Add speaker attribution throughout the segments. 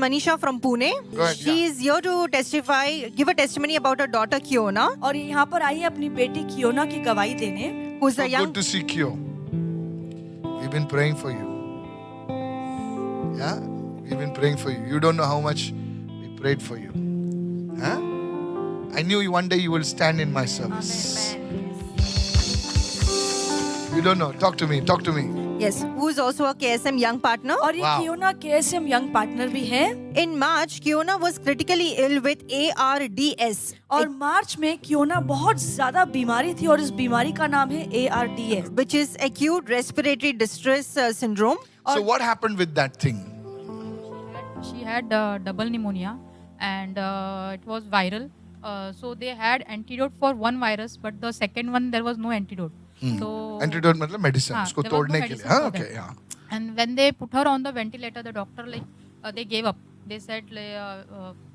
Speaker 1: Manisha from Pune.
Speaker 2: Go ahead,
Speaker 1: She is here to testify, give a testimony about her daughter Kiona,
Speaker 3: और ये यहाँ पर आई है अपनी बेटी कियोना की गवाही देने।
Speaker 1: who's
Speaker 2: So
Speaker 1: a young.
Speaker 2: good to see Kyo. We've been praying for you. Yeah? We've been praying for you. You don't know how much we prayed for you. Huh? I knew one day you will stand in my service. You don't know. Talk to me. Talk to me.
Speaker 1: Yes, who is also a KSM young partner.
Speaker 3: और ये
Speaker 2: Wow.
Speaker 3: कियोना KSM young partner भी है।
Speaker 1: In March, Kiona was critically ill with ARDS.
Speaker 3: और मार्च में कियोना बहुत ज्यादा बीमारी थी और इस बीमारी का नाम है ARDS,
Speaker 1: which is acute respiratory distress syndrome.
Speaker 2: So what happened with that thing?
Speaker 4: She had double pneumonia and it was viral. So they had antidote for one virus, but the second one there was no antidote. So
Speaker 2: Antidote मतलब medicine.
Speaker 4: हाँ,
Speaker 2: उसको
Speaker 4: there was no
Speaker 2: तोड़ने के लिए.
Speaker 4: medicine
Speaker 2: हाँ,
Speaker 4: for
Speaker 2: okay,
Speaker 4: that.
Speaker 2: yeah.
Speaker 4: And when they put her on the ventilator, the doctor they gave up. They said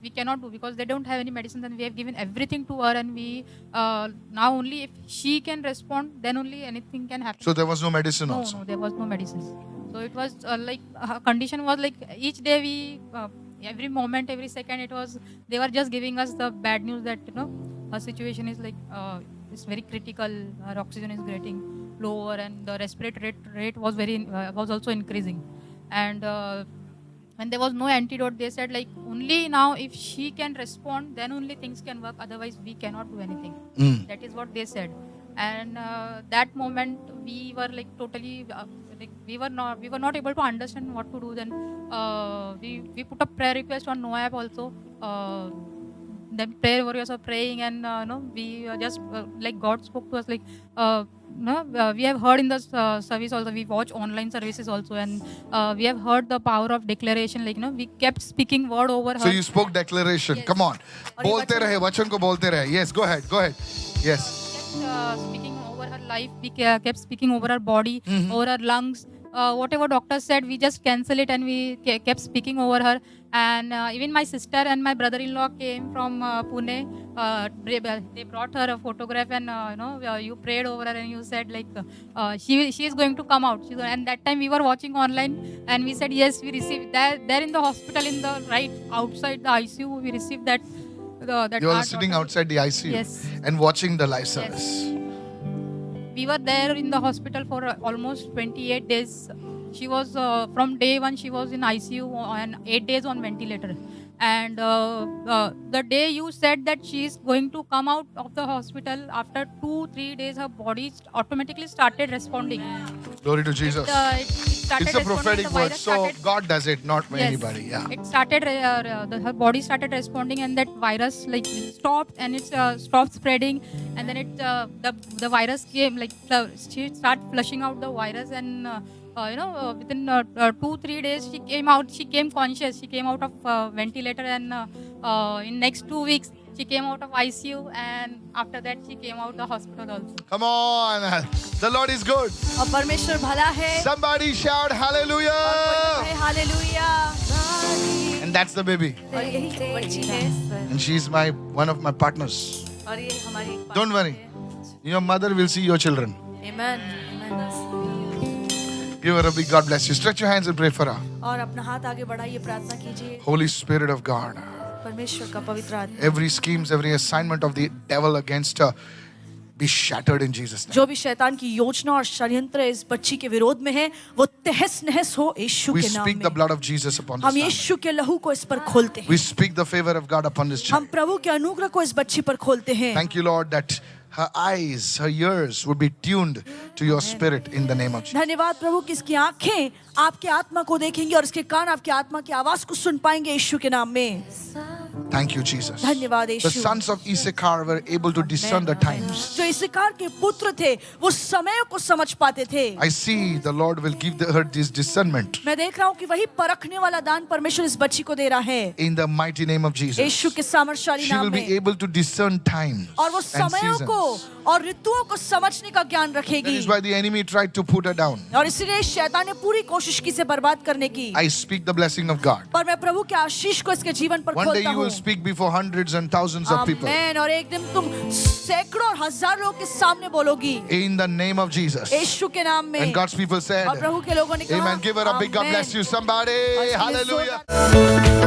Speaker 4: we cannot do because they don't have any medicines and we have given everything to her and we now only if she can respond then only anything can happen.
Speaker 2: So there was no medicine
Speaker 4: No,
Speaker 2: also.
Speaker 4: no, there was no medicines. So it was like her condition was like each day we every moment, every second it was they were just giving us the bad news that her situation is like it's very critical. Her oxygen is getting lower and the respiratory rate was was also increasing. And when there was no antidote, they said like only now if she can respond, then only things can work. Otherwise, we cannot do anything. That is what they said. And that moment we were like totally like we were not able to understand what to do. Then we put a prayer request on No app also. Then prayer warriors are praying and we just like God spoke to us like we have heard in the service also, we watch online services also, and we have heard the power of declaration, like we kept speaking word over her.
Speaker 2: So you spoke declaration.
Speaker 4: Yes.
Speaker 2: Come on. बोलते रहे, वचन को बोलते रहे. Yes, go ahead. Yes.
Speaker 4: Kept speaking over her life, we kept speaking over her body, over her lungs. Whatever doctors said, we just cancel it and we kept speaking over her. And even my sister and my brother-in-law came from Pune. They brought her a photograph and you prayed over her and you said like she is going to come out. And that time we were watching online and we said yes, we received that there in the hospital in the right outside the ICU. We received that. That
Speaker 2: You were
Speaker 4: our
Speaker 2: sitting
Speaker 4: daughter-
Speaker 2: outside the ICU
Speaker 4: Yes.
Speaker 2: and watching the live service.
Speaker 4: We were there in the hospital for almost 28 days. She was from day one she was in ICU and 8 days on ventilator. And the day you said that she is going to come out of the hospital, after 2-3 days her body automatically started responding.
Speaker 2: Glory to Jesus.
Speaker 4: It started
Speaker 2: It's a
Speaker 4: responding,
Speaker 2: prophetic
Speaker 4: the
Speaker 2: word.
Speaker 4: virus
Speaker 2: So
Speaker 4: started-
Speaker 2: God does it, not
Speaker 4: Yes.
Speaker 2: anybody. Yeah.
Speaker 4: It started, her body started responding, and that virus like stopped and it stopped spreading, and then the virus came like she started flushing out the virus, and within 2-3 days she came out. She came conscious. She came out of ventilator, and in next 2 weeks she came out of ICU, and after that she came out the hospital also.
Speaker 2: Come on. The Lord is good.
Speaker 3: और परमेश्वर भला है।
Speaker 2: Somebody shout hallelujah.
Speaker 3: Hallelujah.
Speaker 2: And that's the baby.
Speaker 3: और यही बच्ची है
Speaker 2: And she's one of my partners.
Speaker 3: और ये हमारी एक
Speaker 2: Don't worry. Your mother will see your children.
Speaker 3: Amen.
Speaker 2: Give her a big God bless you. Stretch your hands and pray for her.
Speaker 3: और अपना हाथ आगे बढ़ाइए, प्रार्थना कीजिए।
Speaker 2: Holy Spirit of God.
Speaker 3: परमेश्वर का पवित्र आत्मा
Speaker 2: Every schemes, every assignment of the devil against her be shattered in Jesus' name.
Speaker 3: जो भी शैतान की योजना और षड्यंत्र इस बच्ची के विरोध में है वो तहस नहस हो यीशु
Speaker 2: We
Speaker 3: के नाम
Speaker 2: speak the
Speaker 3: में।
Speaker 2: blood of Jesus upon this
Speaker 3: हम
Speaker 2: family.
Speaker 3: यीशु के लहू को इस पर खोलते हैं।
Speaker 2: We speak the favor of God upon this
Speaker 3: हम
Speaker 2: child.
Speaker 3: प्रभु के अनुग्रह को इस बच्ची पर खोलते हैं।
Speaker 2: Thank you, Lord, that her eyes, her ears would be tuned to your spirit in the name of Jesus.
Speaker 3: धन्यवाद प्रभु कि इसकी आंखें आपके आत्मा को देखेंगी और इसके कान आपके आत्मा की आवाज को सुन पाएंगे यीशु के नाम में।
Speaker 2: Thank you, Jesus.
Speaker 3: धन्यवाद
Speaker 2: The
Speaker 3: Yeshu.
Speaker 2: sons of Issachar were able to discern the times.
Speaker 3: जो इस्साकार के पुत्र थे वो समय को समझ पाते थे।
Speaker 2: I see the Lord will give her this discernment
Speaker 3: मैं देख रहा हूँ कि वही परखने वाला दान परमेश्वर इस बच्ची को दे रहा है
Speaker 2: in the mighty name of Jesus.
Speaker 3: यीशु के सामर्थशाली
Speaker 2: She will
Speaker 3: नाम
Speaker 2: be
Speaker 3: में।
Speaker 2: able to discern times
Speaker 3: और वो
Speaker 2: and
Speaker 3: समयों को
Speaker 2: seasons.
Speaker 3: और ऋतुओं को समझने का ज्ञान
Speaker 2: That
Speaker 3: रखेगी
Speaker 2: is why the enemy tried to put her down.
Speaker 3: और इसलिए शैतान ने पूरी कोशिश की से बर्बाद करने की।
Speaker 2: I speak the blessing of God.
Speaker 3: पर मैं प्रभु के आशीष को इसके जीवन पर
Speaker 2: One day
Speaker 3: खोलता
Speaker 2: you
Speaker 3: हूँ।
Speaker 2: will speak before hundreds and thousands of people.
Speaker 3: आमेन। और एक दिन तुम सैकड़ों और हजार लोगों के सामने बोलोगी
Speaker 2: In the name of Jesus.
Speaker 3: यीशु के नाम में।
Speaker 2: And God's people said,
Speaker 3: और प्रभु के लोगों ने कहा
Speaker 2: Amen. Give her a big God
Speaker 3: amen.
Speaker 2: bless you. Somebody.
Speaker 3: और इसलिए
Speaker 2: Hallelujah.
Speaker 3: जोरदार-